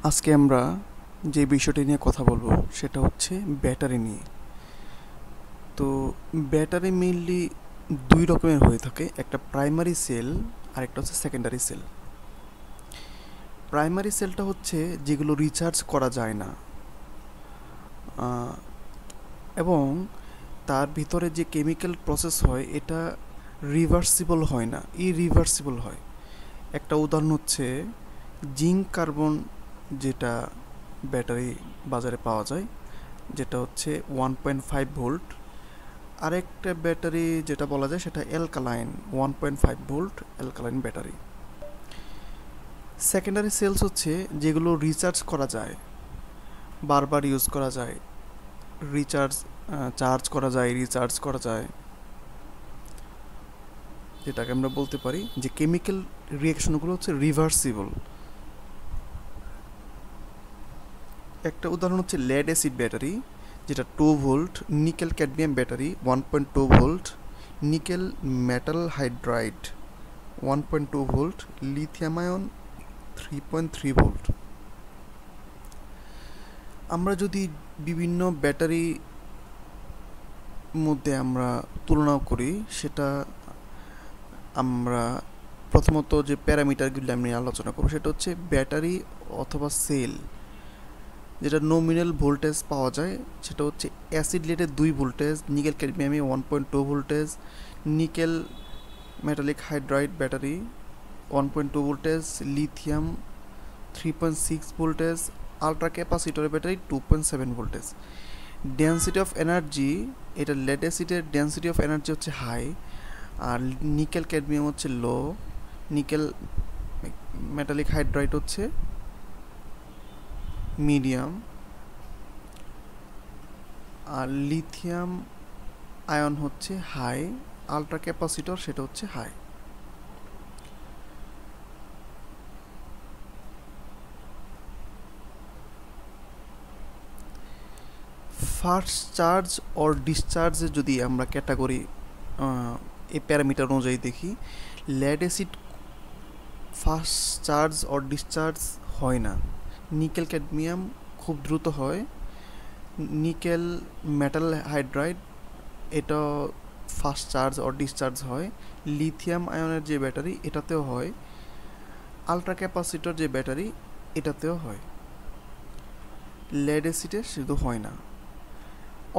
আজকে আমরা যে বিষয়টি নিয়ে কথা বলবো সেটা হচ্ছে ব্যাটারি নিয়ে। তো ব্যাটারি মেইনলি দুই রকমের হয়ে থাকে, একটা প্রাইমারি সেল আর একটা হচ্ছে সেকেন্ডারি সেল। প্রাইমারি সেলটা হচ্ছে যেগুলো রিচার্জ করা যায় না, এবং তার ভিতরে যে কেমিক্যাল প্রসেস হয় এটা রিভার্সিবল হয় না, ইরিভার্সিবল হয়। একটা উদাহরণ হচ্ছে জিঙ্ক কার্বন, যেটা ব্যাটারি বাজারে পাওয়া যায়, যেটা হচ্ছে 1.5 ভোল্ট। আরেকটা ব্যাটারি যেটা বলা যায় সেটা alkaline, 1.5 volt alkaline battery. Secondary cells হচ্ছে যেগুলো রিচার্জ করা যায়, বারবার ইউজ করা যায়, রিচার্জ চার্জ করা যায়, রিচার্জ করা যায়, যেটাকে আমরা বলতে পারি যে কেমিক্যাল রিয়াকশনগুলো হচ্ছে রিভার্সিবল। একটা উদাহরণ হচ্ছে লেড অ্যাসিড ব্যাটারি, যেটা 2 volt, nickel cadmium battery 1.2 volt, nickel metal hydride 1.2 volt, lithium ion 3.3 volt. আমরা যদি বিভিন্ন ব্যাটারি মধ্যে আমরা তুলনা করি, সেটা আমরা প্রথমত যে প্যারামিটারগুলি আমি আলোচনা করব সেটা হচ্ছে ব্যাটারি অথবা সেল যেটা নমিনাল ভোল্টেজ পাওয়া যায়, সেটা হচ্ছে অ্যাসিড লেডে 2 ভোল্টেজ, নিকেল ক্যাডমিয়ামে 1.2 voltage, nickel metallic hydride battery 1.2 voltage, lithium 3.6 voltage, ultra capacitor battery 2.7 voltage. Density of energy, এটা লেড অ্যাসিডের ডেন্সিটি অফ এনার্জি হচ্ছে হাই, আর নিকেল ক্যাডমিয়াম হচ্ছে লো, নিকেল মেটালিক হাইড্রাইড হচ্ছে মিডিয়াম, আর লিথিয়াম আয়ন হচ্ছে high, ultra capacitor সেটা হচ্ছে হাই। ফার্স্ট চার্জ অর ডিসচার্জে যদি আমরা ক্যাটাগরি এই প্যারামিটার অনুযায়ী দেখি, lead acid first charge or discharge হয় না, নিকেল ক্যাডমিয়াম খুব দ্রুত হয়, নিকেল মেটাল হাইড্রাইড এটা ফার্স্ট চার্জ অর ডিসচার্জ হয়, লিথিয়াম আয়নের যে ব্যাটারি এটাতেও হয়, আলট্রা ক্যাপাসিটর যে ব্যাটারি এটাতেও হয়। লেড অ্যাসিডে শুধু হয় না।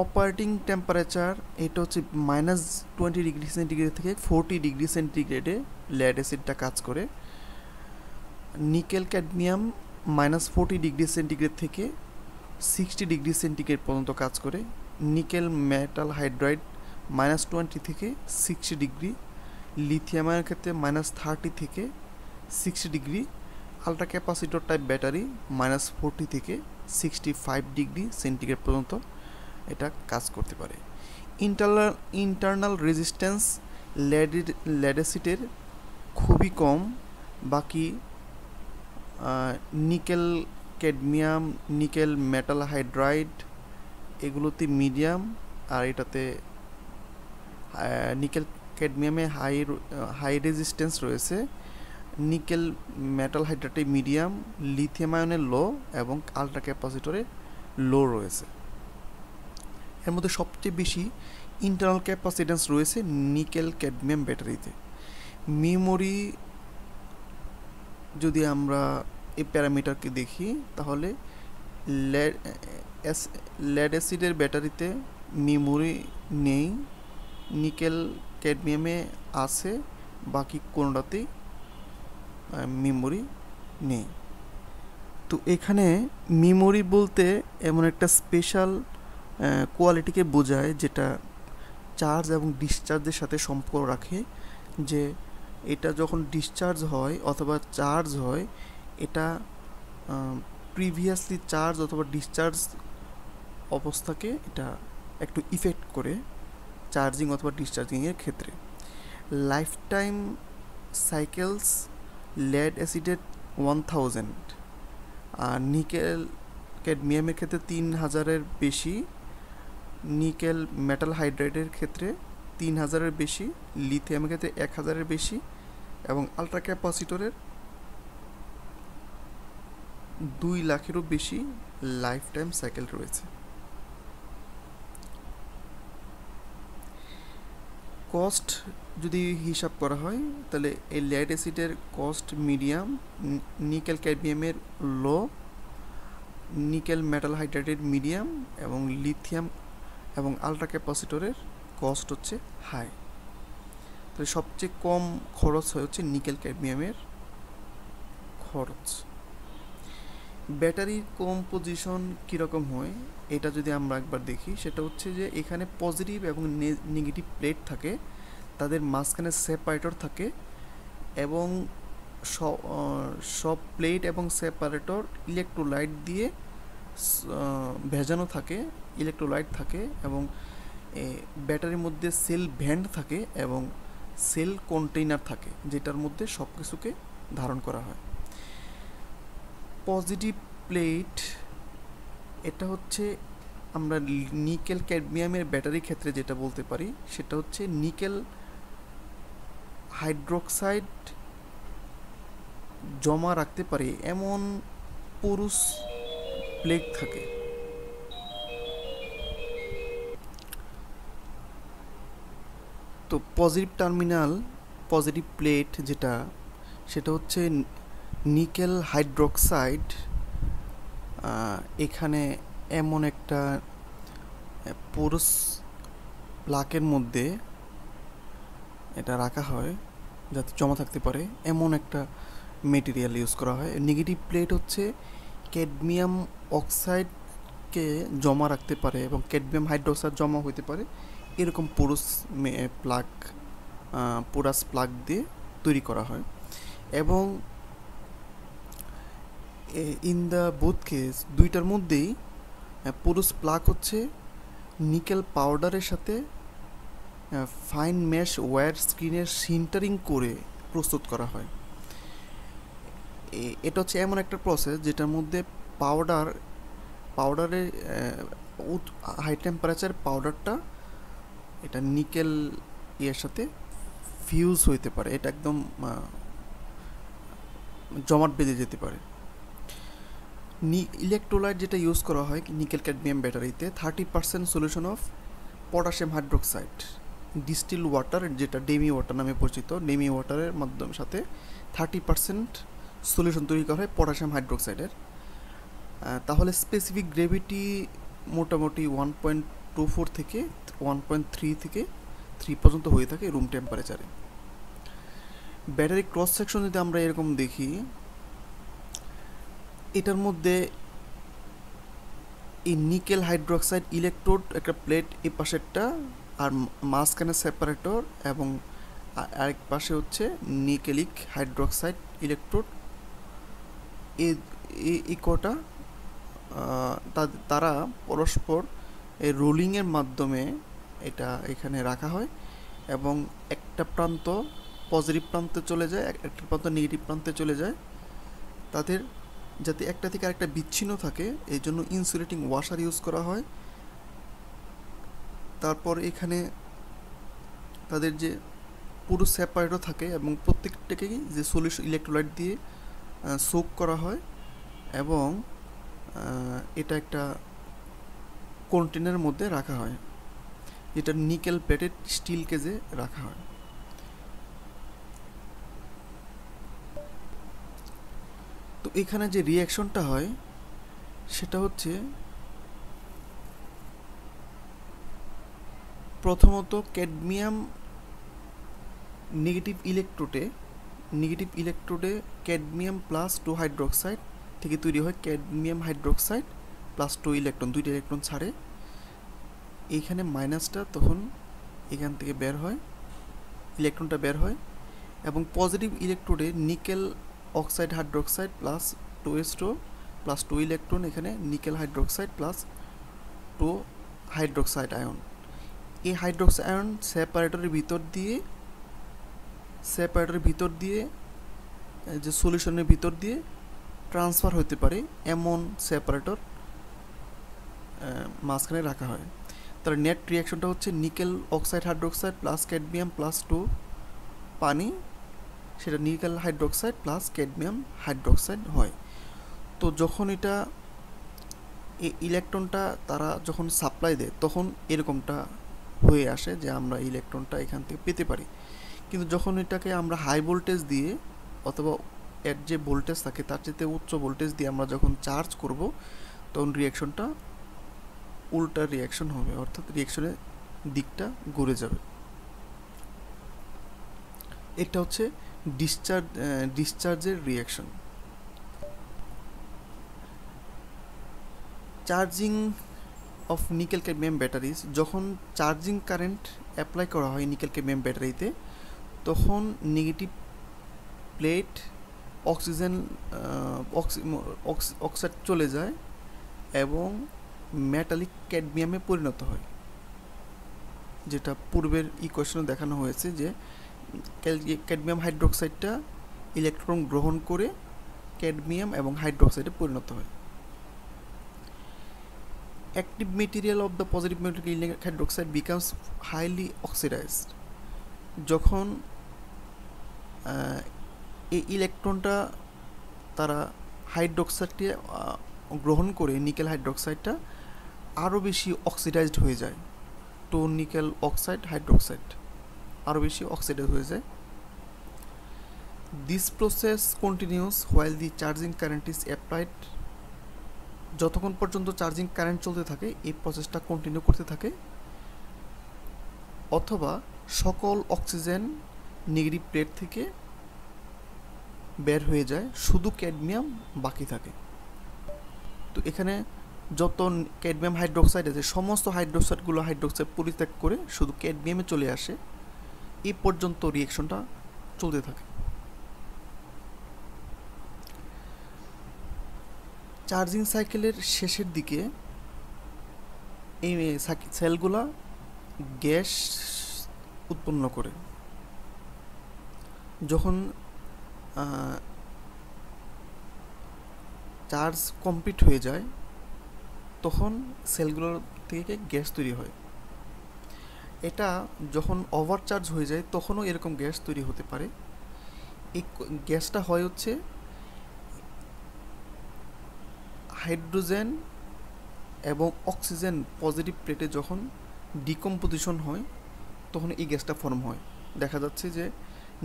অপারেটিং টেম্পারেচার এটা হচ্ছে -20 ডিগ্রি সেন্টিগ্রেড থেকে 40 ডিগ্রি সেন্টিগ্রেডে লেড অ্যাসিডটা কাজ করে। নিকেল ক্যাডমিয়াম -40 ডিগ্রি সেন্টিগ্রেড থেকে 60 ডিগ্রি সেন্টিগ্রেড পর্যন্ত কাজ করে। নিকেল মেটাল হাইড্রাইড -20 থেকে 60 ডিগ্রি, লিথিয়ামের ক্ষেত্রে -30 থেকে 60 degree, ultra capacitor type battery -40 থেকে 65 ডিগ্রি সেন্টিগ্রেড পর্যন্ত এটা কাজ করতে পারে। ইন্টারনাল রেজিস্ট্যান্স লেড অ্যাসিডের খুবই কম, বাকি nickel cadmium, nickel metal hydride এগুলোতে মিডিয়াম, আর এটাতে নিকেল ক্যাডমিয়ামে হাই রেজিস্ট্যান্স রয়েছে, নিকেল মেটাল হাইড্রাইডে মিডিয়াম, লিথিয়াম আয়নে লো এবং আলট্রা ক্যাপাসিটরে লো রয়েছে। এর মধ্যে সবচেয়ে বেশি ইন্টারনাল ক্যাপাসিট্যান্স রয়েছে নিকেল ক্যাডমিয়াম ব্যাটারিতে। মেমোরি যদি আমরা এই প্যারামিটারকে দেখি, তাহলে লেড অ্যাসিডের ব্যাটারিতে মেমোরি নেই, নিকেল ক্যাডমিয়ামে আছে, বাকি কোনোটাতেই মেমোরি নেই। তো এখানে মেমোরি বলতে এমন একটা স্পেশাল কোয়ালিটিকে বোঝায় যেটা চার্জ এবং ডিসচার্জের সাথে সম্পর্ক রাখে, যে এটা যখন ডিসচার্জ হয় অথবা চার্জ হয়, এটা প্রিভিয়াসলি চার্জ অথবা ডিসচার্জ অবস্থাকে এটা একটু ইফেক্ট করে চার্জিং অথবা ডিসচার্জিংয়ের ক্ষেত্রে। লাইফ টাইম সাইকেলস লেড অ্যাসিডের 1000, আর নিকেল ক্যাডমিয়ামের ক্ষেত্রে 3000-এর বেশি, নিকেল মেটাল হাইড্রাইডের ক্ষেত্রে 3000-এর বেশি, লিথিয়ামের ক্ষেত্রে 1000-এর বেশি, এবং আলট্রা ক্যাপাসিটরের 2 লাখেরও বেশি লাইফ টাইম সাইকেল রয়েছে। কস্ট যদি হিসাব করা হয় তাহলে এই লেড অ্যাসিডের কস্ট মিডিয়াম, নিকেল ক্যাডমিয়ামের লো, নিকেল মেটাল হাইড্রাইডের মিডিয়াম এবং লিথিয়াম এবং আলট্রা ক্যাপাসিটরের কস্ট হচ্ছে হাই। তো সবচেয়ে কম খরচ হচ্ছে নিকেল ক্যাডমিয়ামের খরচ। ব্যাটারির কম্পোজিশন কীরকম হয় এটা যদি আমরা একবার দেখি, সেটা হচ্ছে যে এখানে পজিটিভ এবং নেগেটিভ প্লেট থাকে, তাদের মাঝখানে সেপারেটর থাকে এবং সব প্লেট এবং সেপারেটর ইলেকট্রোলাইট দিয়ে ভেজানো থাকে, ইলেকট্রোলাইট থাকে এবং ব্যাটারির মধ্যে সেল ভ্যান্ট থাকে এবং সেল কন্টেইনার থাকে যেটার মধ্যে সব কিছুকে ধারণ করা হয়। পজিটিভ প্লেট এটা হচ্ছে আমরা নিকেল ক্যাডমিয়ামের ব্যাটারির ক্ষেত্রে যেটা বলতে পারি সেটা হচ্ছে নিকেল হাইড্রোক্সাইড জমা রাখতে পারে এমন পোরুস প্লেট থাকে। তো পজিটিভ প্লেট যেটা সেটা হচ্ছে নিকেল হাইড্রোক্সাইড। এখানে এমন একটা পোরস প্লাকের মধ্যে এটা রাখা হয় যাতে জমা থাকতে পারে, এমন একটা মেটেরিয়াল ইউজ করা হয়। নেগেটিভ প্লেট হচ্ছে ক্যাডমিয়াম অক্সাইডকে জমা রাখতে পারে এবং ক্যাডমিয়াম হাইড্রোক্সাইড জমা হতে পারে, এরকম পোরাস প্লাগ দিয়ে তৈরি করা হয়। এবং ইন দ্য বোথ কেস দুইটার মধ্যেই পোরাস প্লাগ হচ্ছে নিকেল পাউডারের সাথে ফাইন মেশ ওয়্যার স্ক্রিনের সিন্টারিং করে প্রস্তুত করা হয়। এটা হচ্ছে এমন একটা প্রসেস যেটার মধ্যে পাউডারের হাই টেম্পারেচার পাউডারটা এটা নিকেল এর সাথে ফিউজ হইতে পারে, এটা একদম জমাট বেঁধে যেতে পারে। ইলেকট্রোলাইট যেটা ইউজ করা হয় নিকেল ক্যাডমিয়াম ব্যাটারিতে 30% solution of potassium hydroxide, distil water যেটা ডেমি ওয়াটার নামে পরিচিত, ডেমি ওয়াটারের মাধ্যমে সাথে 30% সলিউশন তৈরি করা হয় পটাশিয়াম হাইড্রোক্সাইডের। তাহলে স্পেসিফিক গ্রেভিটি মোটামুটি 1.24 থেকে 1.3 থেকে 3 পর্যন্ত হয়ে থাকে রুম টেম্পারেচারে। ব্যাটারি ক্রস সেকশন যদি আমরা এরকম দেখি, এটার মধ্যে এই নিকেল হাইড্রোক্সাইড ইলেকট্রোড একটা প্লেট এই পাশেরটা, আর মাঝখানে সেপারেটর এবং আরেক পাশে হচ্ছে নিকেলিক হাইড্রোক্সাইড ইলেকট্রোড। এই কটা তারা পরস্পর এই রোলিংয়ের মাধ্যমে এটা এখানে রাখা হয় এবং একটা প্রান্ত পজিটিভ প্রান্তে চলে যায়, একটা প্রান্ত নেগেটিভ প্রান্তে চলে যায়, তাদের যাতে একটা থেকে আরেকটা বিচ্ছিন্ন থাকে এই জন্য ইনসুলেটিং ওয়াশার ইউজ করা হয়। তারপর এখানে তাদের যে পুরো সেপারেটর থাকে এবং প্রত্যেকটাকেই যে সলিউশন ইলেকট্রোলাইট দিয়ে সোক করা হয় এবং এটা একটা কন্টেনারের মধ্যে রাখা হয় যেটা নিকেল প্লেটেড স্টিল কেজে রাখা হয়। তো এখানে যে রিঅ্যাকশনটা হয় সেটা হচ্ছে প্রথমত ক্যাডমিয়াম নেগেটিভ ইলেকট্রোডে ক্যাডমিয়াম প্লাস 2 হাইড্রোক্সাইড থেকে তৈরি হয় ক্যাডমিয়াম হাইড্রোক্সাইড প্লাস 2 ইলেকট্রন, 2টা ইলেকট্রন ছাড়ে। এইখানে মাইনাসটা তখন এখান থেকে বের হয়, ইলেকট্রনটা বের হয় এবং পজিটিভ ইলেকট্রোডে nickel oxide hydroxide plus 2s2 plus 2 electron, এখানে nickel hydroxide plus 2 hydroxide ion. এই হাইড্রোক্সাইড আয়ন সেপারেটরের ভিতর দিয়ে যে সলিউশনের ভিতর দিয়ে ট্রান্সফার হতে পারে এমন সেপারেটর মাঝখানে রাখা হয়। তার নেট রিঅ্যাকশনটা হচ্ছে nickel oxide hydroxide plus cadmium plus 2 পানি, সেটা nickel hydroxide plus cadmium hydroxide হয়। তো তো যখন এটা এই ইলেকট্রনটা তারা যখন সাপ্লাই দেয় তখন এরকমটা হয়ে আসে যে আমরা ইলেকট্রনটা এখান থেকে পেতে পারি। কিন্তু যখন এটাকে আমরা হাই ভোল্টেজ দিয়ে অথবা এর যে ভোল্টেজ থাকে তার চেয়ে উচ্চ ভোল্টেজ দিয়ে আমরা যখন চার্জ করব তখন রিয়াকশনটা উল্টা রিয়াকশন হবে, অর্থাৎ রিয়াকশনের দিকটা ঘুরে যাবে। এটা হচ্ছে ডিসচার্জের reaction. Charging of nickel cadmium batteries, যখন চার্জিং কারেন্ট অ্যাপ্লাই করা হয় নিকেল ক্যাডমিয়াম ব্যাটারিতে তখন নেগেটিভ প্লেট অক্সিজেন অক্সাইড চলে যায় এবং মেটালিক ক্যাডমিয়ামে পরিণত হয়, যেটা পূর্বের ইকুয়েশনে দেখানো হয়েছে যে ক্যাডমিয়াম হাইড্রোক্সাইডটা ইলেকট্রন গ্রহণ করে ক্যাডমিয়াম এবং হাইড্রোক্সাইডে পরিণত হয়। Active material of the positive metallic hydroxide becomes highly oxidised, যখন এই ইলেকট্রনটা তারা হাইড্রোক্সাইডকে গ্রহণ করে নিকেল হাইড্রোক্সাইডটা আরও বেশি অক্সিডাইজড হয়ে যায়, টু নিকেল অক্সাইড হাইড্রোক্সাইড আরও বেশি অক্সিডাইজ হয়ে যায়। This process continuous while the charging current is applied, যতক্ষণ পর্যন্ত চার্জিং কারেন্ট চলতে থাকে এই প্রসেসটা কন্টিনিউ করতে থাকে, অথবা সকল অক্সিজেন নেগেটিভ প্লেট থেকে বের হয়ে যায়, শুধু ক্যাডমিয়াম বাকি থাকে। তো এখানে যত ক্যাডমিয়াম হাইড্রোক্সাইড আছে সমস্ত হাইড্রোক্সাইডগুলো হাইড্রোক্সাইড পরিত্যাগ করে শুধু ক্যাডমিয়ামে চলে আসে, এই পর্যন্ত রিয়েকশনটা চলতে থাকে। চার্জিং সাইকেলের শেষের দিকে এই সেলগুলা গ্যাস উৎপন্ন করে, যখন চার্জ কমপ্লিট হয়ে যায় তখন সেলগুলোর থেকে গ্যাস তৈরি হয়। এটা যখন ওভারচার্জ হয়ে যায় তখনও এরকম গ্যাস তৈরি হতে পারে। এই গ্যাসটা হয় হচ্ছে হাইড্রোজেন এবং অক্সিজেন পজিটিভ প্লেটে যখন ডিকম্পোজিশন হয় তখন এই গ্যাসটা ফর্ম হয়। দেখা যাচ্ছে যে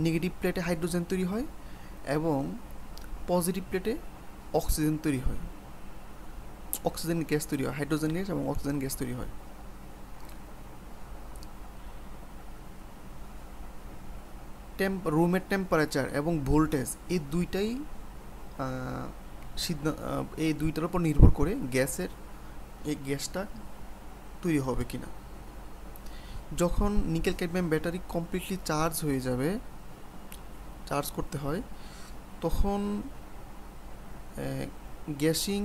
নেগেটিভ প্লেটে হাইড্রোজেন তৈরি হয় এবং পজিটিভ প্লেটে অক্সিজেন তৈরি হয়, অক্সিজেন গ্যাস তৈরি হয়, হাইড্রোজেন গ্যাস এবং অক্সিজেন গ্যাস তৈরি হয়। রুমের টেম্পারেচার এবং ভোল্টেজ এই দুইটাই এই দুইটার উপর নির্ভর করে এই গ্যাসটা তৈরি হবে কিনা। যখন nickel cadmium battery completely charge হয়ে যাবে, চার্জ করতে হয়, তখন gassing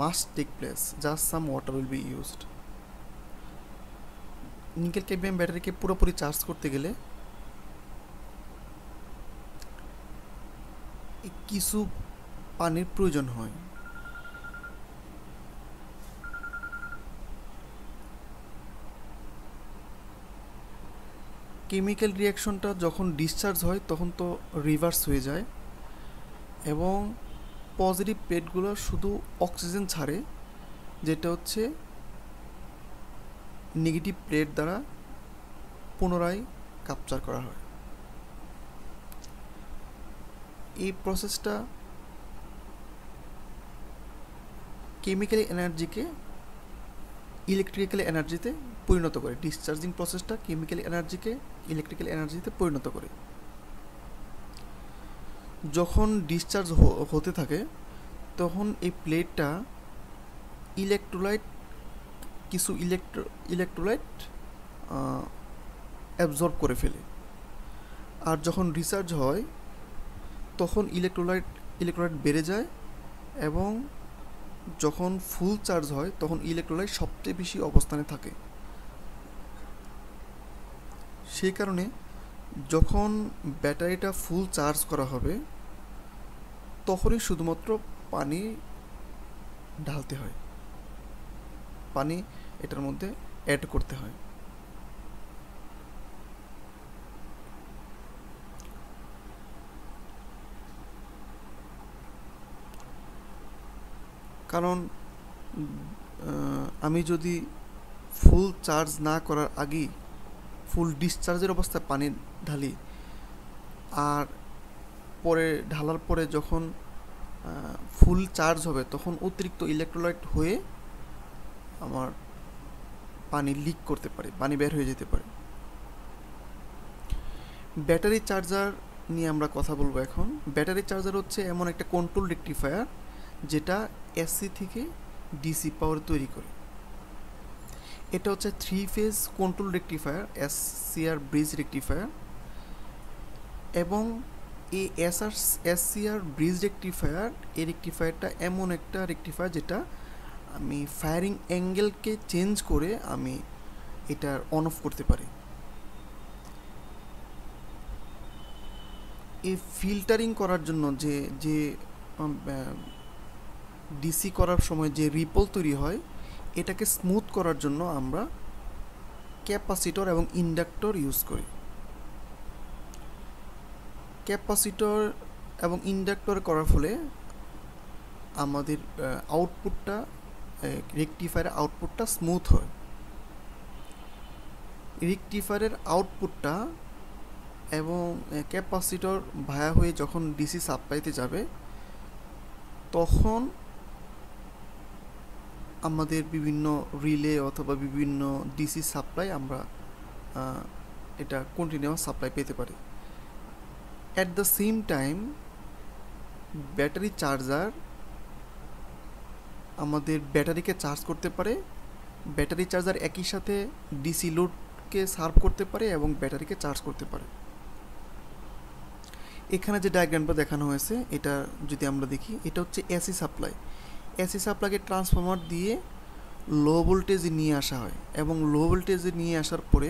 must take place, just some water will be used. Nickel cadmium ব্যাটারিকে পুরোপুরি চার্জ করতে গেলে কিছু পানির প্রয়োজন হয়। কেমিক্যাল রিয়াকশনটা যখন ডিসচার্জ হয় তখন তো রিভার্স হয়ে যায় এবং পজিটিভ প্লেটগুলো শুধু অক্সিজেন ছাড়ে, যেটা হচ্ছে নেগেটিভ প্লেট দ্বারা পুনরায় ক্যাপচার করা হয়। এই প্রসেসটা কেমিক্যাল এনার্জিকে ইলেকট্রিক্যাল এনার্জিতে পরিণত করে। ডিসচার্জিং প্রসেসটা কেমিক্যাল এনার্জিকে ইলেকট্রিক্যাল এনার্জিতে পরিণত করে। যখন ডিসচার্জ হতে থাকে তখন এই প্লেটটা কিছু ইলেকট্রোলাইট অ্যাবজর্ব করে ফেলে, আর যখন রিচার্জ হয় তখন ইলেকট্রোলাইট বেড়ে যায় এবং যখন ফুল চার্জ হয় তখন ইলেকট্রোলাইট সবচেয়ে বেশি অবস্থানে থাকে। সেই কারণে যখন ব্যাটারিটা ফুল চার্জ করা হবে তখনই শুধুমাত্র পানি ঢালতে হয়, পানি এটার মধ্যে অ্যাড করতে হয়। কারণ আমি যদি ফুল চার্জ না করার আগেই ফুল ডিসচার্জের অবস্থায় পানি ঢালি, আর পরে ঢালার পরে যখন ফুল চার্জ হবে তখন অতিরিক্ত ইলেকট্রোলাইট হয়ে আমার পানি লিক করতে পারে, পানি বের হয়ে যেতে পারে। ব্যাটারি চার্জার নিয়ে আমরা কথা বলবো এখন। ব্যাটারি চার্জার হচ্ছে এমন একটা কন্ট্রোল রেকটিফায়ার যেটা এসি থেকে ডিসি পাওয়ার তৈরি করে। এটা হচ্ছে 3 phase control rectifier, SCR bridge rectifier. এবং এই এসসিআর ব্রিজ রেকটিফায়ার, এই রেকটিফায়ারটা এমন একটা রেকটিফায়ার যেটা আমি ফায়ারিং অ্যাঙ্গেলকে চেঞ্জ করে আমি এটার অন অফ করতে পারি। এই ফিল্টারিং করার জন্য যে ডিসি করার সময় যে রিপল তৈরি হয়, এটাকে স্মুথ করার জন্য আমরা ক্যাপাসিটর এবং ইন্ডাক্টর ইউজ করি। ক্যাপাসিটর এবং ইন্ডাক্টর করার ফলে আমাদের আউটপুটটা, রেকটিফায়ারের আউটপুটটা স্মুথ হয়। রেকটিফায়ারের আউটপুটটা এবং ক্যাপাসিটর ভায়া হয়ে যখন ডিসি সাপ্লাইতে যাবে, তখন আমাদের বিভিন্ন রিলে অথবা বিভিন্ন ডিসি সাপ্লাই আমরা এটা কন্টিনিউয়াস সাপ্লাই পেতে পারি। At the same time battery charger আমাদের ব্যাটারিকে চার্জ করতে পারে। ব্যাটারি চার্জার একই সাথে ডিসি লোডকে সার্ভ করতে পারে এবং ব্যাটারিকে চার্জ করতে পারে। এখানে যে ডায়াগ্রামটা দেখানো হয়েছে, এটা যদি আমরা দেখি, এটা হচ্ছে এসি সাপ্লাই। এসি সাপ্লাইকে ট্রান্সফর্মার দিয়ে লো ভোল্টেজে নিয়ে আসা হয় এবং লো ভোল্টেজে নিয়ে আসার পরে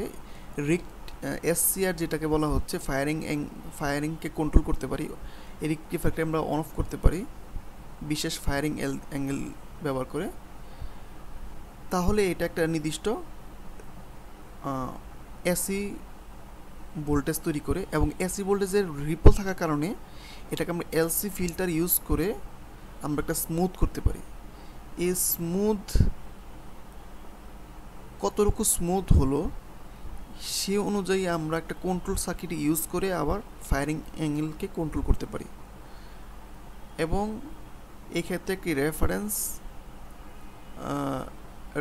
এসসিআর যেটাকে বলা হচ্ছে ফায়ারিংকে কন্ট্রোল করতে পারি। এই রেকটিফায়ারকে আমরা অন অফ করতে পারি বিশেষ ফায়ারিং অ্যাঙ্গেল ব্যবহার করে। তাহলে এটা একটা নির্দিষ্ট এসি ভোল্টেজ তৈরি করে, এবং এসি ভোল্টেজের রিপল থাকার কারণে এটাকে আমরা এলসি ফিল্টার ইউজ করে আমরা একটা স্মুথ করতে পারি। এই স্মুথ কতটুকু স্মুথ হলো সে অনুযায়ী আমরা একটা কন্ট্রোল সার্কিট ইউজ করে আবার ফায়ারিং অ্যাঙ্গেলকে কন্ট্রোল করতে পারি। এবং এক্ষেত্রে একটি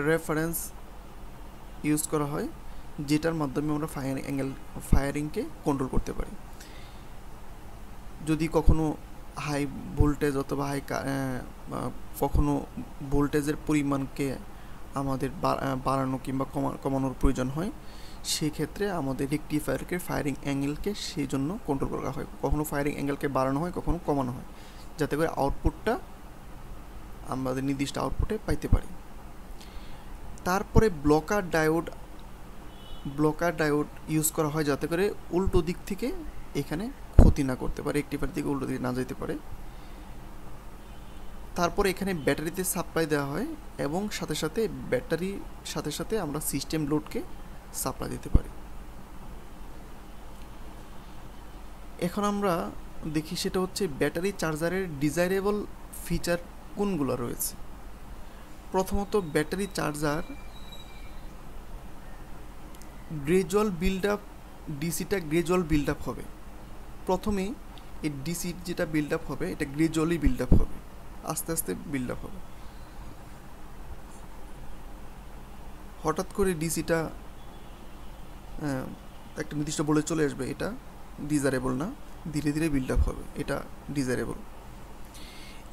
রেফারেন্স ইউজ করা হয় যেটার মাধ্যমে আমরা ফায়ারিংকে কন্ট্রোল করতে পারি। যদি কখনো হাই ভোল্টেজ অথবা কখনো ভোল্টেজের পরিমাণকে আমাদের বাড়ানো কিংবা কমানোর প্রয়োজন হয়, সেই ক্ষেত্রে আমাদের রেকটিফায়ারকে ফায়ারিং অ্যাঙ্গেলকে সেই জন্য কন্ট্রোল করা হয়। কখনো ফায়ারিং অ্যাঙ্গেলকে বাড়ানো হয়, কখনো কমানো হয়, যাতে করে আউটপুটটা আমাদের নির্দিষ্ট আউটপুটে পাইতে পারি। তারপরে ব্লকার ডায়োড ইউজ করা হয় যাতে করে উল্টো দিক থেকে এখানে ক্ষতি না করতে পারে, রেকটিফায়ার দিকে উল্টো দিকে না যেতে পারে। তারপরে এখানে ব্যাটারিতে সাপ্লাই দেওয়া হয় এবং ব্যাটারির সাথে আমরা সিস্টেম লোডকে সাপ্লাই দিতে পারি। এখন আমরা দেখি সেটা হচ্ছে ব্যাটারি চার্জারের ডিজাইরেবল ফিচার কোনগুলো রয়েছে। প্রথমত, battery charger gradual build up, ডিসিটা গ্রেজুয়াল বিল্ড আপ হবে। প্রথমে এই ডিসি যেটা বিল্ড আপ হবে এটা গ্রেজুয়ালি বিল্ড আপ হবে, আস্তে আস্তে বিল্ড আপ হবে। হঠাৎ করে ডিসিটা একটা নির্দিষ্ট বলে চলে আসবে, এটা ডিজারেবল না, ধীরে ধীরে বিল্ড আপ হবে, এটা ডিজারেবল।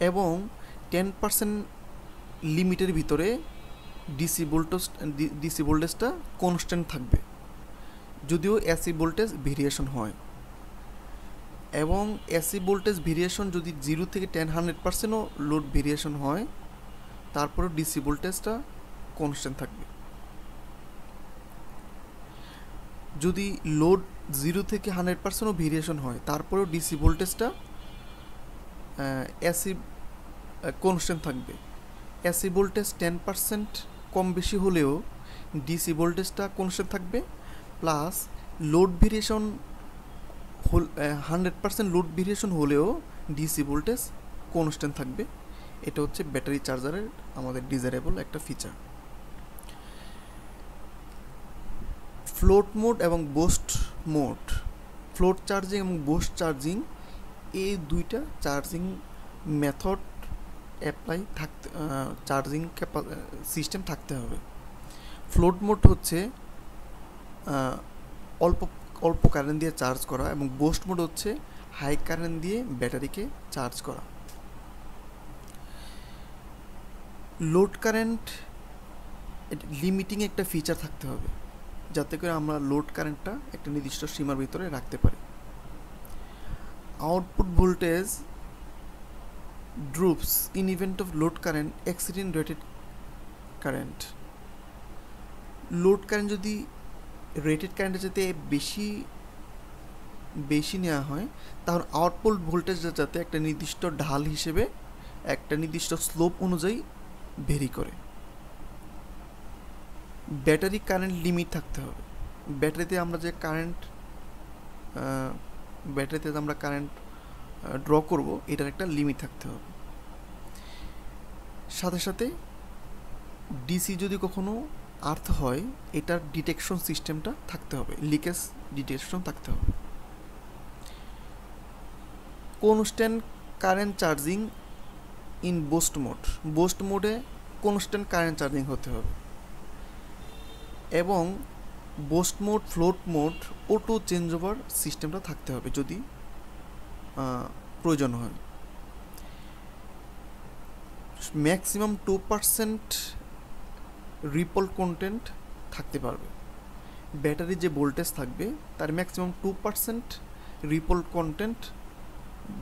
এবং 10% লিমিটের ভিতরে ডিসি ভোল্টেজটা কনস্ট্যান্ট থাকবে, যদিও এসি ভোল্টেজ ভেরিয়েশন হয়। এবং এসি ভোল্টেজ ভেরিয়েশন যদি 0 থেকে 100%ও লোড ভেরিয়েশন হয়, তারপরেও ডিসি ভোল্টেজটা কনস্ট্যান্ট থাকবে। যদি লোড 0 থেকে 100%ও ভেরিয়েশন হয়, তারপরেও ডিসি ভোল্টেজটা এসি কনস্ট্যান্ট থাকবে। এসি ভোল্টেজ 10% কম বেশি হলেও ডিসি ভোল্টেজটা কনস্ট্যান্ট থাকবে, plus load variation 100% load variation হলেও ডিসি ভোল্টেজ কনস্ট্যান্ট থাকবে। এটা হচ্ছে ব্যাটারি চার্জারের আমাদের ডিজায়ারেবল একটা ফিচার। ফ্লোট মোড এবং বুস্ট মোড, ফ্লোট চার্জিং এবং বুস্ট চার্জিং, এই দুইটা চার্জিং মেথড অ্যাপ্লাই থাকতে, চার্জিং সিস্টেম থাকতে হবে। ফ্লোট মোড হচ্ছে অল্প অল্প কারেন্ট দিয়ে চার্জ করা, এবং বুস্ট মোড হচ্ছে হাই কারেন্ট দিয়ে ব্যাটারিকে চার্জ করা। লোড কারেন্ট লিমিটিং একটা ফিচার থাকতে হবে, যাতে করে আমরা লোড কারেন্টটা একটা নির্দিষ্ট সীমার ভিতরে রাখতে পারি। Output voltage drops in event of load current exceeding rated current. Load current যদি রেটেড কারেন্টের যাতে বেশি নেওয়া হয়, তাহলে আউটপুট ভোল্টেজটা যাতে একটা নির্দিষ্ট ঢাল হিসেবে একটা নির্দিষ্ট স্লোপ অনুযায়ী ভেরি করে। ব্যাটারি কারেন্ট লিমিট থাকতে হবে। ব্যাটারিতে আমরা কারেন্ট ড্র করব, এটার একটা লিমিট থাকতে হবে। সাথে সাথে ডিসি যদি কখনো আর্থ হয়, এটার ডিটেকশন সিস্টেমটা থাকতে হবে, লিকেজ ডিটেকশন থাকতে হবে। Constant current charging in boost mode, boost মোডে কনস্ট্যান্ট কারেন্ট চার্জিং হতে হবে। এবং boost mode, float mode, auto change over সিস্টেমটা থাকতে হবে যদি প্রয়োজন হয়। ম্যাক্সিমাম 2% রিপল কন্টেন্ট থাকতে পারবে। ব্যাটারির যে ভোল্টেজ থাকবে তার ম্যাক্সিমাম 2% রিপল কন্টেন্ট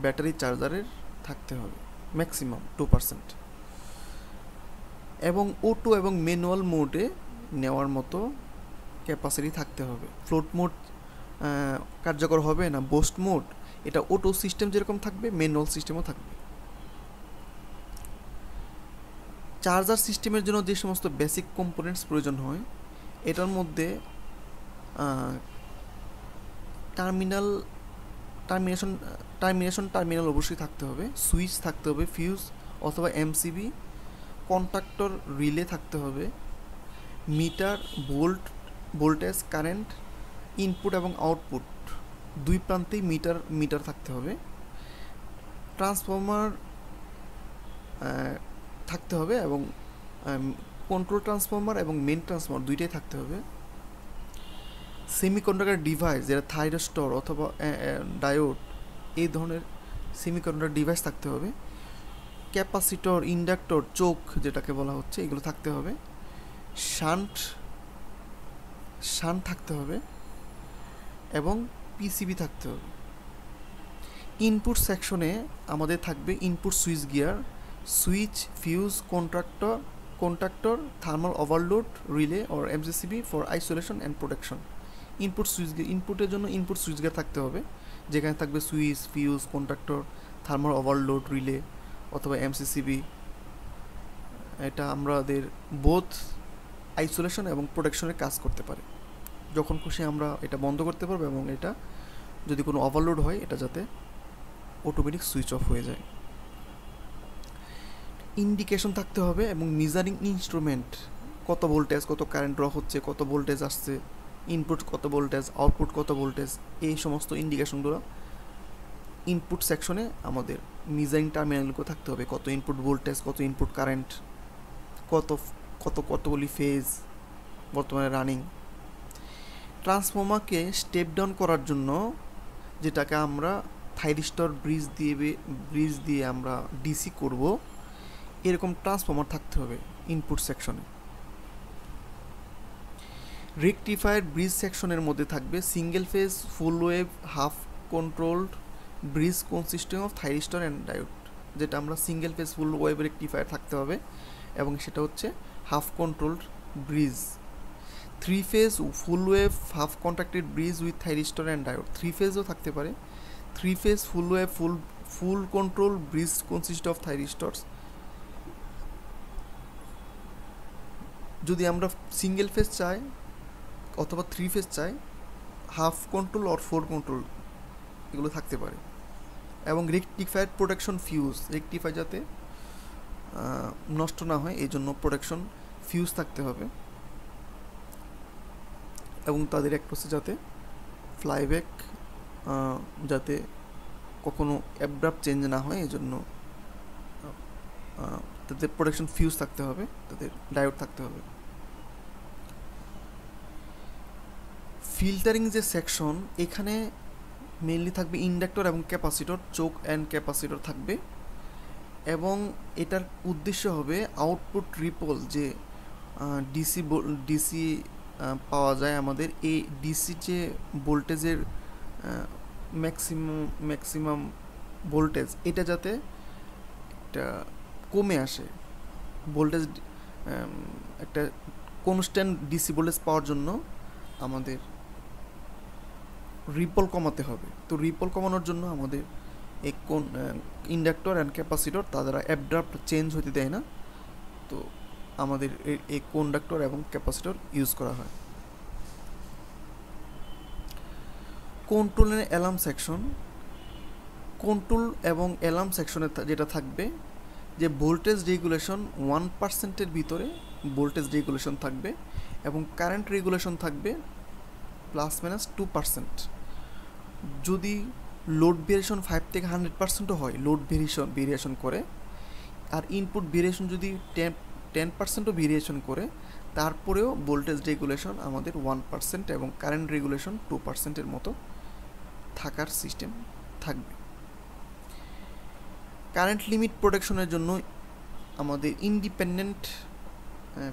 ব্যাটারি চার্জারের থাকতে হবে, ম্যাক্সিমাম 2%। এবং অটো এবং ম্যানুয়াল মোডে নেওয়ার মতো ক্যাপাসিটি থাকতে হবে। ফ্লোট মোড কার্যকর হবে না, বুস্ট মোড এটা অটো সিস্টেম যেরকম থাকবে, ম্যানুয়াল সিস্টেমও থাকবে। চার্জার সিস্টেমের জন্য যে সমস্ত বেসিক কম্পোনেন্টস প্রয়োজন হয়, এটার মধ্যে টার্মিনাল অবশ্যই থাকতে হবে, সুইচ থাকতে হবে, ফিউজ অথবা এমসিবি, কন্ট্যাক্টর রিলে থাকতে হবে, মিটার, ভোল্টেজ, কারেন্ট, ইনপুট এবং আউটপুট দুই প্রান্তেই মিটার থাকতে হবে, ট্রান্সফর্মার থাকতে হবে, এবং কন্ট্রোল ট্রান্সফর্মার এবং মেন ট্রান্সফর্মার দুইটাই থাকতে হবে। সেমিকন্ডাক্টর ডিভাইস, যেটা থাইরস্টর অথবা ডায়োড, এই ধরনের সেমিকন্ডাক্টর ডিভাইস থাকতে হবে। ক্যাপাসিটর, ইন্ডাক্টর, চোখ যেটাকে বলা হচ্ছে, এগুলো থাকতে হবে। শান্ট থাকতে হবে, এবং পিসিবি থাকতে হবে। ইনপুট সেকশনে আমাদের থাকবে input switch gear, switch, fuse, contactor, thermal overload relay or MCCB for isolation and protection. ইনপুটের জন্য ইনপুট সুইচ গিয়ার থাকতে হবে, যেখানে থাকবে switch, fuse, contactor, thermal overload relay অথবা এমসিসিবি। এটা আমাদের বোথ আইসোলেশন এবং প্রোটেকশনের কাজ করতে পারে। যখন খুশি আমরা এটা বন্ধ করতে পারবো, এবং এটা যদি কোনো ওভারলোড হয়, এটা যাতে অটোমেটিক সুইচ অফ হয়ে যায়। ইন্ডিকেশন থাকতে হবে, এবং মেজারিং ইনস্ট্রুমেন্ট, কত ভোল্টেজ, কত কারেন্ট ড্র হচ্ছে, কত ভোল্টেজ আসছে, ইনপুট কত ভোল্টেজ, আউটপুট কত ভোল্টেজ, এই সমস্ত ইন্ডিকেশনগুলো ইনপুট সেকশনে আমাদের মেজারিং টার্মিনালগুলো থাকতে হবে। কত ইনপুট ভোল্টেজ, কত ইনপুট কারেন্ট, কতগুলি ফেজ বর্তমানে রানিং। ট্রান্সফর্মারকে স্টেপ ডাউন করার জন্য, যেটাকে আমরা থাইরিস্টর ব্রিজ দিয়ে আমরা ডিসি করব, এরকম ট্রান্সফর্মার থাকতে হবে ইনপুট সেকশনে। রেকটিফায়ার ব্রিজ সেকশনের মধ্যে থাকবে single phase, full wave, half controlled bridge consisting of thyristor and diode, যেটা আমরা single phase full wave rectifier থাকতে হবে, এবং সেটা হচ্ছে half controlled bridge. 3 phase full wave half contacted bridge with thyristor and diode, 3 ফেজও থাকতে পারে। 3 phase full wave full control bridge consist of thyristors. যদি আমরা সিঙ্গেল ফেজ চাই অথবা 3 ফেজ চাই, হাফ কন্ট্রোল অর 4 কন্ট্রোল এগুলো থাকতে পারে। এবং রেকটিফায়ার প্রোটেকশন ফিউজ, রেকটিফাই যাতে নষ্ট না হয় এই জন্য প্রোটেকশন ফিউজ থাকতে হবে, এবং তাদের অ্যাক্রসে যাতে ফ্লাইব্যাক যাতে কখনো অ্যাব্রাপ্ট চেঞ্জ না হয় এই জন্য তাদের প্রোটেকশন ফিউজ থাকতে হবে, তাদের ডায়োড থাকতে হবে। ফিল্টারিং যে সেকশন, এখানে মেইনলি থাকবে ইন্ডাক্টর এবং ক্যাপাসিটর, চোক অ্যান্ড ক্যাপাসিটর থাকবে, এবং এটার উদ্দেশ্য হবে আউটপুট রিপল যে ডিসি পাওয়া যায় আমাদের, এই ডিসি যে ভোল্টেজের ম্যাক্সিমাম ভোল্টেজ এটা যাতে একটা কমে আসে, ভোল্টেজ একটা কনস্ট্যান্ট ডিসি ভোল্টেজ পাওয়ার জন্য আমাদের রিপল কমাতে হবে। তো রিপল কমানোর জন্য আমাদের এই কোন ইন্ডাক্টর অ্যান্ড ক্যাপাসিটর তারা অ্যাবড্রাফট চেঞ্জ হতে দেয় না, তো আমাদের এই কন্ডাক্টর এবং ক্যাপাসিটর ইউজ করা হয়। Control and alarm section, control এবং অ্যালার্ম সেকশনে যেটা থাকবে যে ভোল্টেজ রেগুলেশন 1%-এর ভিতরে ভোল্টেজ রেগুলেশন থাকবে, এবং কারেন্ট রেগুলেশন থাকবে ±2%। যদি লোড ভেরিয়েশন 5 থেকে 100%ও হয়, লোড ভেরিয়েশন করে, আর ইনপুট ভেরিয়েশন যদি 10%ও ভেরিয়েশন করে, তারপরেও ভোল্টেজ রেগুলেশন আমাদের 1% এবং কারেন্ট রেগুলেশন 2%-এর মতো থাকার সিস্টেম থাকবে। কারেন্ট লিমিট প্রোটেকশনের জন্য আমাদের ইন্ডিপেন্ডেন্ট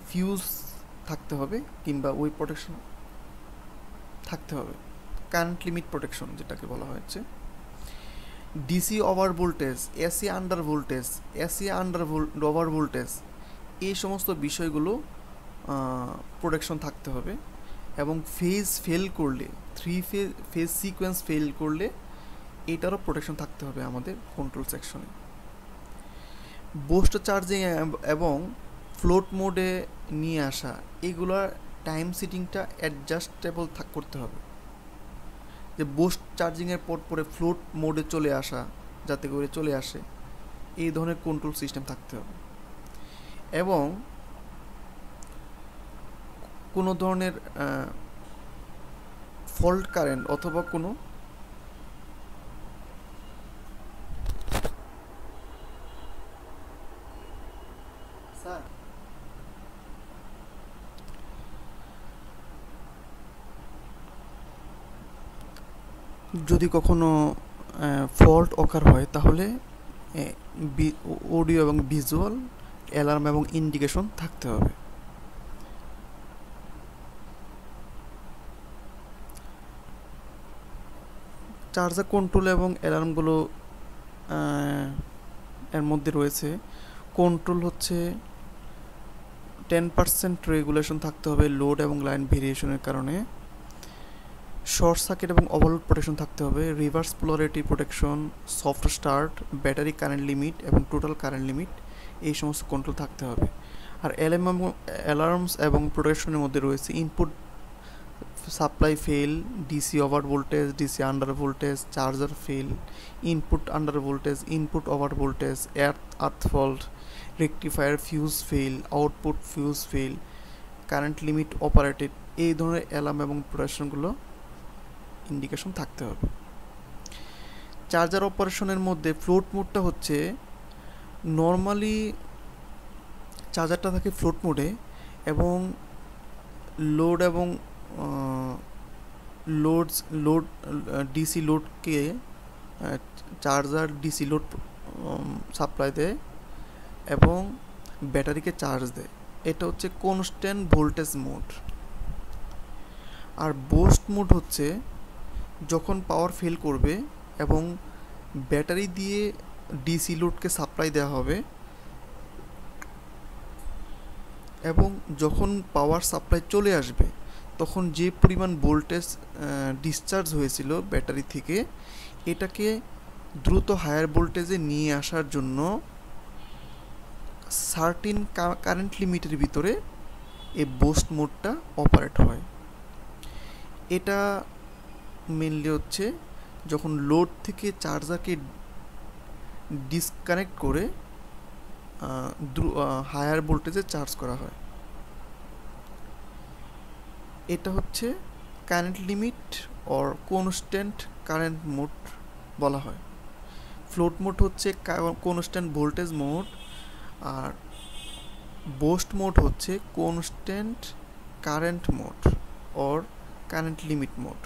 ফিউজ থাকতে হবে, কিংবা ওই প্রোটেকশন থাকতে হবে, কারেন্ট লিমিট প্রোটেকশন যেটাকে বলা হয়েছে। DC over voltage, AC under voltage, AC over voltage, এই সমস্ত বিষয়গুলো প্রোটেকশন থাকতে হবে, এবং ফেজ ফেল করলে, 3 ফেজ সিকোয়েন্স ফেল করলে এটারও প্রোটেকশন থাকতে হবে আমাদের কন্ট্রোল সেকশনে। বুস্ট চার্জিং এবং ফ্লোট মোডে নিয়ে আসা, এগুলোর টাইম সেটিংটা অ্যাডজাস্টেবল করতে হবে, যে বুস্ট চার্জিংয়ের পরে ফ্লোট মোডে চলে আসা যাতে করে চলে আসে, এই ধরনের কন্ট্রোল সিস্টেম থাকতে হবে। এবং কোনো ধরনের ফল্ট কারেন্ট অথবা কোনো যদি কখনো ফল্ট অকার হয় তাহলে অডিও এবং ভিজুয়াল অ্যালার্ম এবং ইন্ডিকেশন থাকতে হবে। চার্জার কন্ট্রোল এবং অ্যালার্মগুলো এর মধ্যে রয়েছে। কন্ট্রোল হচ্ছে 10% রেগুলেশন থাকতে হবে লোড এবং লাইন ভেরিয়েশনের কারণে। শর্ট সার্কিট এবং ওভারলোড প্রোটেকশন থাকতে হবে, reverse polarity protection, soft start, battery current limit এবং টোটাল কারেন্ট লিমিট, এই সমস্ত কন্ট্রোল থাকতে হবে। আর অ্যালার্মস এবং প্রোটেকশনের মধ্যে রয়েছে input supply fail, DC over voltage, DC under voltage, charger fail, input under voltage, input over voltage, earth fault, rectifier fuse fail, output fuse fail, current limit operated, এই ধরনের অ্যালার্ম এবং প্রোটেকশনগুলো indication থাকতে হবে। Charger অপারেশনের মধ্যে float মোডটা হচ্ছে normally চার্জারটা থাকে ফ্লোট মোডে, এবং লোড এবং লোড ডিসি লোডকে চার্জার ডিসি লোড সাপ্লাই দেয় এবং ব্যাটারিকে চার্জ দেয়, এটা হচ্ছে কনস্ট্যান্ট ভোল্টেজ মোড। আর বুস্ট মোড হচ্ছে যখন পাওয়ার ফেল করবে এবং ব্যাটারি দিয়ে ডিসি লোডকে সাপ্লাই দেওয়া হবে, এবং যখন পাওয়ার সাপ্লাই চলে আসবে তখন যে পরিমাণ ভোল্টেজ ডিসচার্জ হয়েছিল ব্যাটারি থেকে, এটাকে দ্রুত হায়ার ভোল্টেজে নিয়ে আসার জন্য সার্টিন কারেন্ট লিমিটের ভিতরে এই বুস্ট মোডটা অপারেট হয়। এটা মেনলি হচ্ছে যখন লোড থেকে চার্জারকে ডিসকানেক্ট করে হায়ার ভোল্টেজে চার্জ করা হয়। এটা হচ্ছে current limit or constant current mode বলা হয়। ফ্লোট মোড হচ্ছে কনস্ট্যান্ট ভোল্টেজ মোড, আর বুস্ট মোড হচ্ছে constant current mode or current limit mode.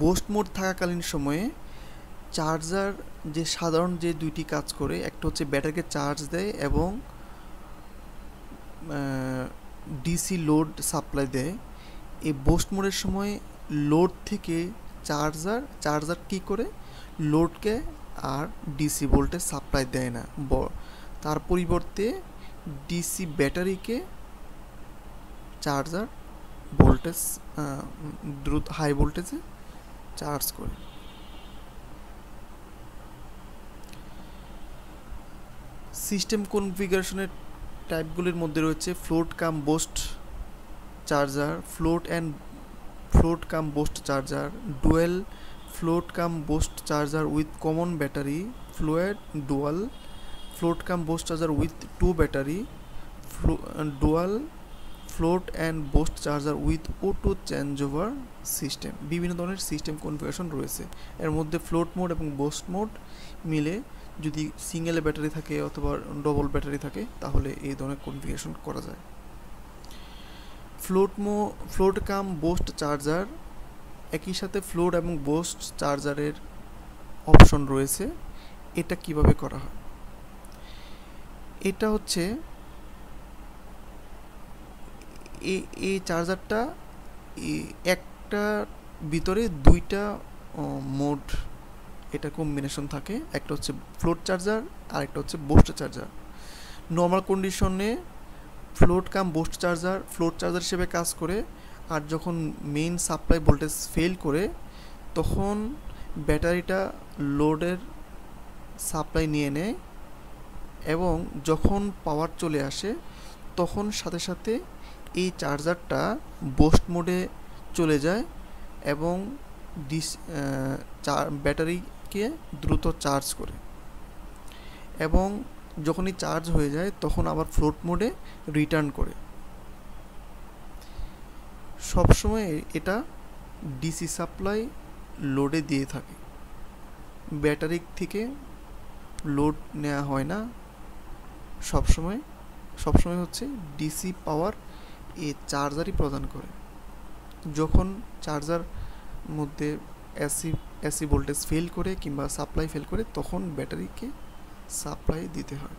Boost mode থাকাকালীন সময়ে চার্জার যে সাধারণ যে দুইটি কাজ করে, একটা হচ্ছে ব্যাটারিকে চার্জ দেয় এবং ডিসি লোড সাপ্লাই দেয়। এই বুস্ট মোডের সময় লোড থেকে চার্জার কী করে লোডকে আর ডিসি ভোল্টেজ সাপ্লাই দেয় না, তার পরিবর্তে ডিসি ব্যাটারিকে চার্জার ভোল্টেজ দ্রুত হাই ভোল্টেজে চার্জ করে। সিস্টেম কনফিগারেশনের টাইপগুলির মধ্যে রয়েছে float cum boost charger, float cum boost charger, dual float cum boost charger with common battery, fluid dual float cum boost charger with two battery, dual float and boost charger with O2 change over system. বিভিন্ন ধরনের system configuration রয়েছে। এর মধ্যে float mode এবং boost mode মিলে যদি single battery থাকে অথবা ডবল ব্যাটারি থাকে তাহলে এই ধরনের কনফিগারেশন করা যায়। ফ্লোট কাম বুস্ট চার্জার, একই সাথে ফ্লোট এবং বুস্ট চার্জারের অপশন রয়েছে। এটা কিভাবে করা হয়? এটা হচ্ছে এই চার্জারটা একটা ভিতরে দুইটা মোড এটা কম্বিনেশন থাকে, একটা হচ্ছে ফ্লোট চার্জার আর একটা হচ্ছে বুস্ট চার্জার। নর্মাল কন্ডিশনে ফ্লোট চার্জার হিসেবে কাজ করে, আর যখন মেইন সাপ্লাই ভোল্টেজ ফেল করে তখন ব্যাটারিটা লোডের সাপ্লাই নিয়ে নেয় এবং যখন পাওয়ার চলে আসে তখন সাথে সাথে এই চার্জারটা বুস্ট মোডে চলে যায় এবং ব্যাটারিকে দ্রুত চার্জ করে, এবং যখনই চার্জ হয়ে যায় তখন আবার ফ্লোট মোডে রিটার্ন করে। সবসময় এটা ডিসি সাপ্লাই লোডে দিয়ে থাকে, ব্যাটারি থেকে লোড নেওয়া হয় না। সবসময় হচ্ছে ডিসি পাওয়ার এই চার্জারই প্রদান করে। যখন চার্জার মধ্যে এসি ভোল্টেজ ফেল করে কিংবা সাপ্লাই ফেল করে তখন ব্যাটারিকে সাপ্লাই দিতে হয়।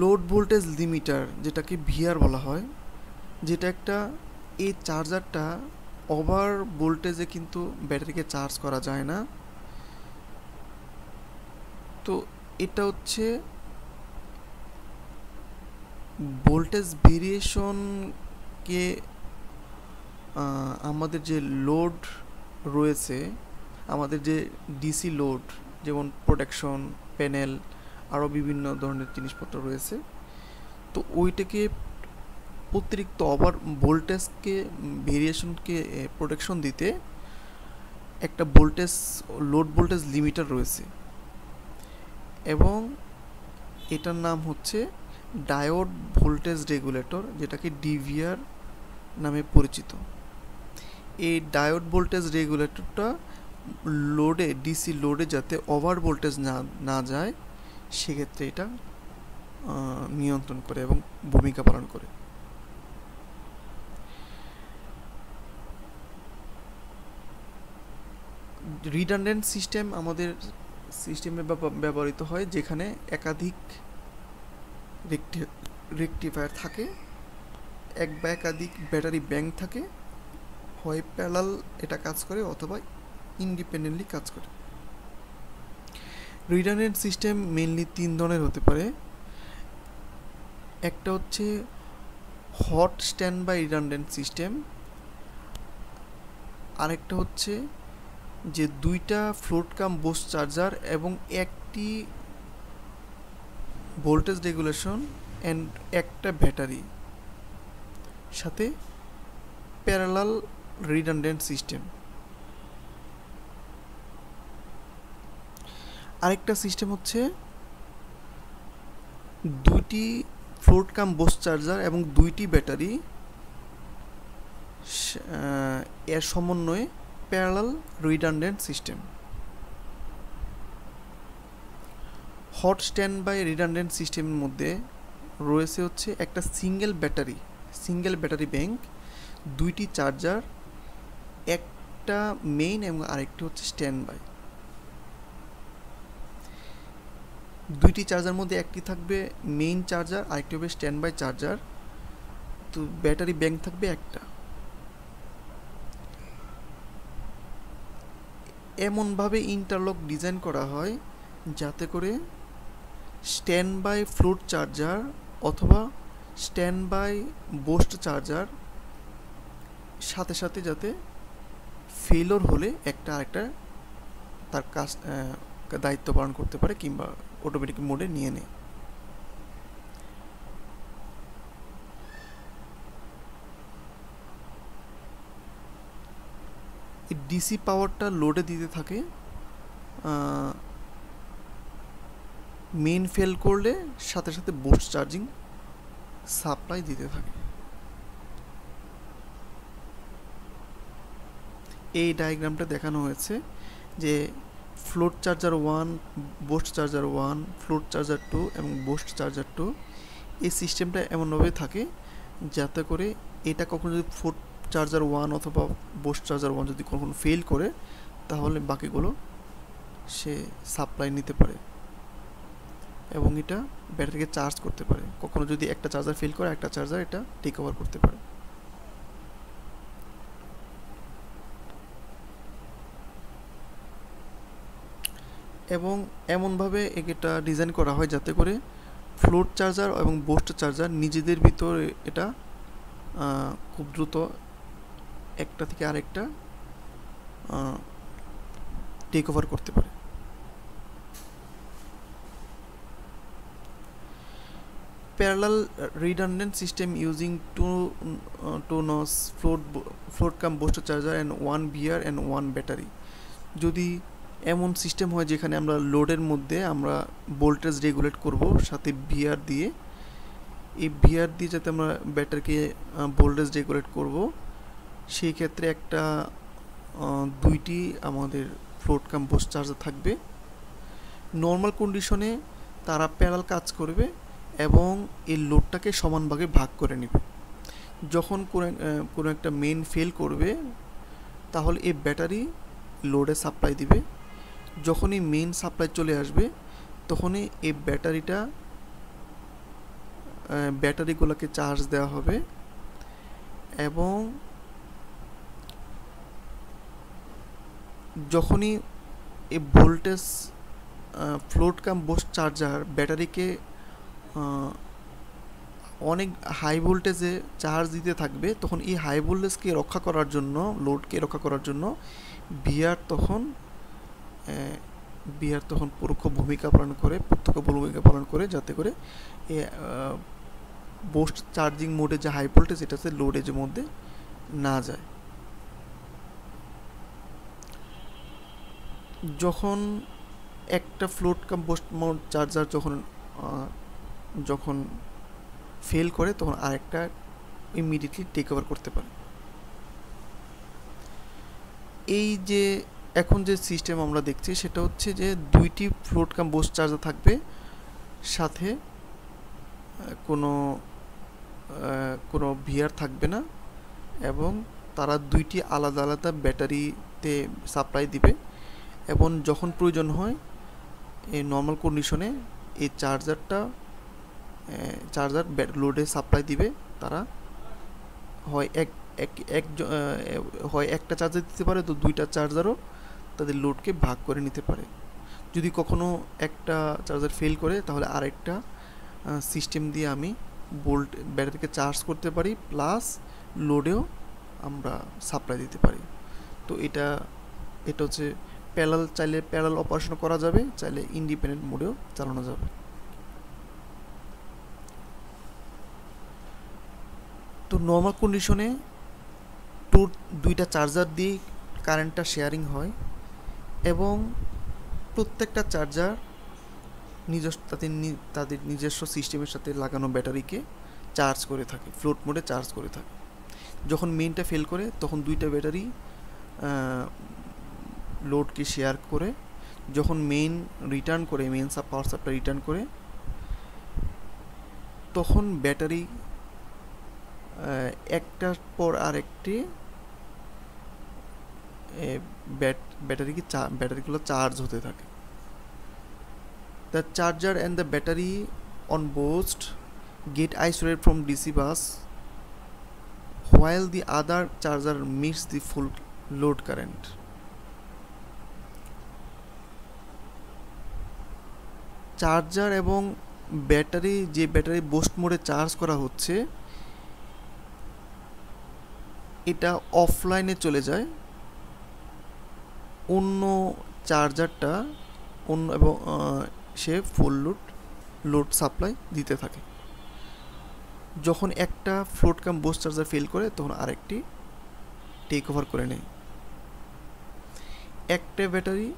লোড ভোল্টেজ লিমিটার, যেটাকে ভিআর বলা হয়, যেটা একটা এই চার্জারটা ওভার ভোল্টেজে কিন্তু ব্যাটারিকে চার্জ করা যায় না। তো এটা হচ্ছে ভোল্টেজ ভেরিয়েশনকে আমাদের যে লোড রয়েছে, আমাদের যে ডিসি লোড যেমন প্রোটেকশন প্যানেল আরও বিভিন্ন ধরনের জিনিসপত্র রয়েছে, তো ওইটাকে অতিরিক্ত ওভার ভোল্টেজকে ভেরিয়েশনকে প্রোটেকশন দিতে একটা লোড ভোল্টেজ লিমিটার রয়েছে এবং এটার নাম হচ্ছে ডায়োড ভোল্টেজ রেগুলেটর, যেটাকে ডিভিআর নামে পরিচিত। এই ডায়োড ভোল্টেজ রেগুলেটরটা ডিসি লোডে যাতে ওভার ভোল্টেজ না যায় সেক্ষেত্রে এটা নিয়ন্ত্রণ করে এবং ভূমিকা পালন করে। রিডান্ডেন্ট সিস্টেম আমাদের সিস্টেমে ব্যবহৃত হয় যেখানে একাধিক রেকটিফায়ার থাকে, এক বা একাধিক ব্যাটারি ব্যাংক থাকে, হয় প্যারালাল এটা কাজ করে অথবা ইন্ডিপেন্ডেন্টলি কাজ করে। রিডান্ডেন্ট সিস্টেম মেইনলি তিন ধরনের হতে পারে। একটা হচ্ছে hot standby redundant system, আরেকটা হচ্ছে যে দুইটা ফ্লোট কাম বুস্ট চার্জার এবং একটি ভোল্টেজ রেগুলেশন অ্যান্ড একটা ব্যাটারি সাথে প্যারালাল রিডান্ডেন্ট সিস্টেম। আরেকটা সিস্টেম হচ্ছে দুইটি ফ্লোট কাম বুস্ট চার্জার এবং দুইটি ব্যাটারি এর সমন্বয়ে parallel redundant system. Hot standby redundant সিস্টেমের মধ্যে রয়েছে হচ্ছে একটা সিঙ্গেল ব্যাটারি ব্যাংক, দুইটি চার্জার, একটা মেইন এবং আরেকটি হচ্ছে স্ট্যান্ড বাই। দুইটি চার্জার মধ্যে একটি থাকবে মেইন চার্জার, আরেকটি হবে স্ট্যান্ড বাই চার্জার। তো ব্যাটারি ব্যাংক থাকবে একটা। এমনভাবে ইন্টারলক ডিজাইন করা হয় যাতে করে স্ট্যান্ড বাই ফ্লোট চার্জার অথবা স্ট্যান্ড বাই বুস্ট চার্জার সাথে সাথে যাতে ফেলোর হলে একটা আরেকটা তার কাজ দায়িত্ব পালন করতে পারে কিংবা অটোমেটিক মোডে নিয়ে নেয়। এই ডিসি পাওয়ারটা লোডে দিতে থাকে, মেইন ফেল করলে সাথে সাথে বুস্ট চার্জিং সাপ্লাই দিতে থাকে। এই ডায়াগ্রামটা দেখানো হয়েছে যে float charger 1, boost charger 1, float charger 2 এবং বুস্ট চার্জার 2। এই সিস্টেমটা এমনভাবে থাকে যাতে করে এটা কখনো যদি ফ্লোট চার্জার 1 অথবা বুস্ট চার্জার 1 যদি কখনো ফেল করে তাহলে বাকিগুলো সে সাপ্লাই নিতে পারে এবং এটা ব্যাটারিকে চার্জ করতে পারে। কখনো যদি একটা চার্জার ফেল করে একটা চার্জার এটা টেক ওভার করতে পারে। এবং এমনভাবে এটা ডিজাইন করা হয় যাতে করে ফ্লোট চার্জার এবং বুস্ট চার্জার নিজেদের ভিতরে এটা খুব দ্রুত একটা থেকে আরেকটা টেক ওভার করতে পারে। Parallel redundant system using two notch float cum booster charger and one VR and one battery। যদি এমন সিস্টেম হয় যেখানে আমরা লোডের মধ্যে আমরা ভোল্টেজ রেগুলেট করব সাথে ভিআর দিয়ে, এই ভিআর দিয়ে যাতে আমরা ব্যাটারিকে ভোল্টেজ রেগুলেট করব, সেই ক্ষেত্রে একটা দুইটি আমাদের ফ্লোট কাম বুস্ট চার্জার থাকবে। নর্মাল কন্ডিশনে তারা প্যারাল কাজ করবে এবং এই লোডটাকে সমান ভাগে ভাগ করে নেবে। যখন কোনো একটা মেইন ফেল করবে তাহলে এই ব্যাটারি লোডে সাপ্লাই দিবে। যখনই মেইন সাপ্লাই চলে আসবে তখনই এই ব্যাটারিগুলোকে চার্জ দেওয়া হবে এবং যখনই এই voltage float cum boost charger ব্যাটারিকে অনেক হাই ভোল্টেজে চার্জ দিতে থাকবে তখন এই হাই ভোল্টেজকে রক্ষা করার জন্য, লোডকে রক্ষা করার জন্য ভিআর তখন প্রত্যক্ষ ভূমিকা পালন করে যাতে করে বুস্ট চার্জিং মোডে যে হাই ভোল্টেজ এটা হচ্ছে লোডের মধ্যে না যায়। যখন একটা float cum boost Mount charger যখন ফেল করে তখন আরেকটা ইমিডিয়েটলি টেক ওভার করতে পারে। এই যে এখন যে সিস্টেম আমরা দেখছি সেটা হচ্ছে যে দুইটি ফ্লোট কাম বুস্ট চার্জার থাকবে, সাথে কোনো ভিআর থাকবে না এবং তারা দুইটি আলাদা আলাদা ব্যাটারিতে সাপ্লাই দিবে এবং যখন প্রয়োজন হয় এই নর্মাল কন্ডিশনে এই চার্জার লোডে সাপ্লাই দিবে। তারা হয় একটা চার্জার দিতে পারে, তো দুইটা চার্জারও তাদের লোডকে ভাগ করে নিতে পারে। যদি কখনো একটা চার্জার ফেল করে তাহলে আরেকটা সিস্টেম দিয়ে আমি ব্যাটারিকে চার্জ করতে পারি, প্লাস লোডেও আমরা সাপ্লাই দিতে পারি। তো এটা এটা হচ্ছে প্যারালাল, চাইলে প্যারালাল অপারেশন করা যাবে, চাইলে ইন্ডিপেন্ডেন্ট মোডেও চালানো যাবে। তো নর্মাল কন্ডিশনে দুইটা চার্জার দিয়ে কারেন্টটা শেয়ারিং হয় এবং প্রত্যেকটা চার্জার তাদের নিজস্ব সিস্টেমের সাথে লাগানো ব্যাটারিকে চার্জ করে থাকে, ফ্লোট মোডে চার্জ করে থাকে। যখন মেইনটা ফেল করে তখন দুইটা ব্যাটারি লোডকে শেয়ার করে, যখন মেইন রিটার্ন করে, মেইন পাওয়ার সাপ্লাই রিটার্ন করে, তখন ব্যাটারি একটার পর আরেকটি ব্যাটারিগুলো চার্জ হতে থাকে। The charger and the battery on both get isolated from DC bus while the other charger meets the full load current. Charger এবং ব্যাটারি, যে ব্যাটারি বুস্ট মোডে চার্জ করা হচ্ছে, এটা অফলাইনে চলে যায়, অন্য চার্জারটা এবং সে ফুল লোড সাপ্লাই দিতে থাকে। যখন একটা float cum boost charger fail করে তখন আরেকটি টেক ওভার করে নেয়। একটা ব্যাটারি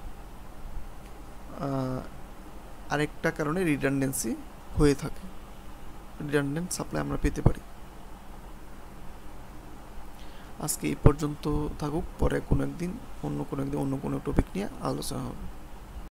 আরেকটা কারণে রিডান্ডেন্সি হয়ে থাকে, রিডান্ডেন্ট সাপ্লাই আমরা পেতে পারি। আজকে এই পর্যন্ত থাকুক, পরে অন্য কোনো একদিন অন্য কোনো টপিক নিয়ে আলোচনা হবে।